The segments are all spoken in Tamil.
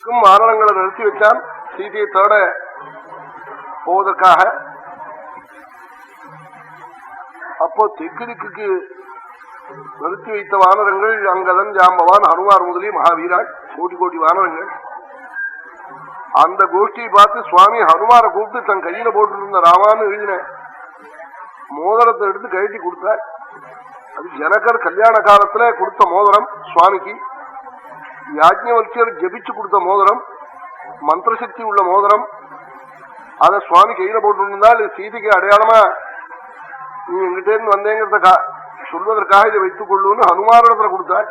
வானரங்களை நிறுத்தி வச்சான் சீதையை தேட போவதற்காக. அப்போ தெற்கு திக்குக்கு நிறுத்தி வைத்த வானரங்கள் அங்கதன், ஜாம்பவான், ஹனுமார் முதலி மகாவீராள், கோட்டி கோட்டி வானரங்கள். அந்த கோஷ்டியை பார்த்து சுவாமி ஹனுமாரை கூப்பிட்டு தன் கையில போட்டு இருந்த ராமான்னு எழுதின மோதிரத்தை எடுத்து கழட்டி கொடுத்தார். அது ஜனகர் கல்யாண காலத்துல கொடுத்த மோதிரம் சுவாமிக்கு. யாஜ்ஞவல்யர் ஜபிச்சு கொடுத்த மோதிரம், மந்திர சக்தி உள்ள மோதிரம். அத சுவாமி கையில போட்டு இருந்தால் சீதைக்கு அடையாளமா நீ எங்கிட்டே இருந்து வந்தேங்கிறத சொல்வதற்காக இதை வைத்துக் கொள்ளுன்னு ஹனுமாரிடத்துல கொடுத்தார்.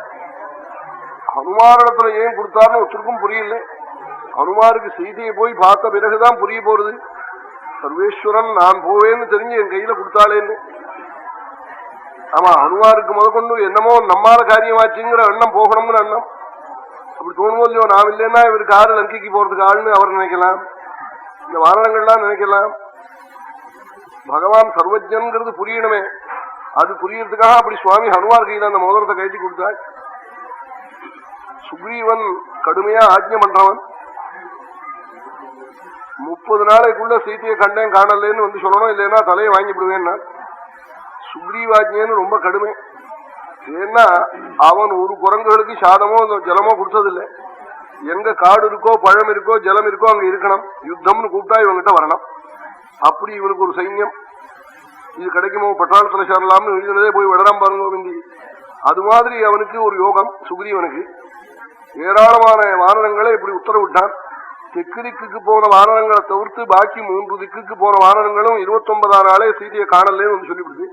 ஹனுமாரிடத்துல ஏன் கொடுத்தாருன்னு ஒருத்தருக்கும் புரியல. ஹனுமாருக்கு சீதையை போய் பார்த்த பிறகுதான் புரிய போறது. சர்வேஸ்வரன் நான் போவேன்னு தெரிஞ்சு என் கையில கொடுத்தாளேன்னு. ஆமா, ஹனுமாருக்கு முதற்கொண்டு என்னமோ நம்மால காரியமாச்சுங்கிற எண்ணம் போகணும்னு எண்ணம். அப்படி தோணுமோ இல்லையோ, நாம் இல்லைன்னா இவருக்கு ஆறு லங்கைக்கு போறதுக்கு ஆள்னு அவர் நினைக்கலாம், இந்த வாரணங்கள்லாம் நினைக்கலாம். பகவான் சர்வஜன்கிறது புரியணுமே, அது புரியறதுக்காக அப்படி சுவாமி ஹனுமார் கையில அந்த மோதிரத்தை கழட்டி கொடுத்தாள். சுக்ரீவன் கடுமையா ஆஜ்ஞை பண்றவன். 30 நாளைக்குள்ள சீத்தையை கண்டேன் காணலன்னு வந்து சொல்லணும், இல்லைன்னா தலையை வாங்கிவிடுவேன்னா. சுக்ரீவாஜ்ஞன்னு ரொம்ப கடுமை. ஏன்னா அவன் ஒரு குரங்குகளுக்கு சாதமோ ஜலமோ கொடுத்ததில்லை. எங்க காடு இருக்கோ, பழம் இருக்கோ, ஜலம் இருக்கோ அங்க இருக்கணும். யுத்தம்னு கூப்பிட்டா இவங்கிட்ட வரணும். அப்படி இவனுக்கு ஒரு சைன்யம். இது கிடைக்குமோ, பட்டாளத்துல சேரலாம்னு எழுதினதே போய் விடலாம் பாருங்க வேண்டி. அது மாதிரி அவனுக்கு ஒரு யோகம் சுக்ரீவனுக்கு. ஏராளமான வானரங்களை இப்படி உத்தரவிட்டான். தெற்கு திக்குக்கு போன வானரங்களை தவிர்த்து பாக்கி 3 திக்குக்கு போன வானரங்களும் 29ஆம் நாளே சீதையை காணலேன்னு வந்து சொல்லிவிடுது.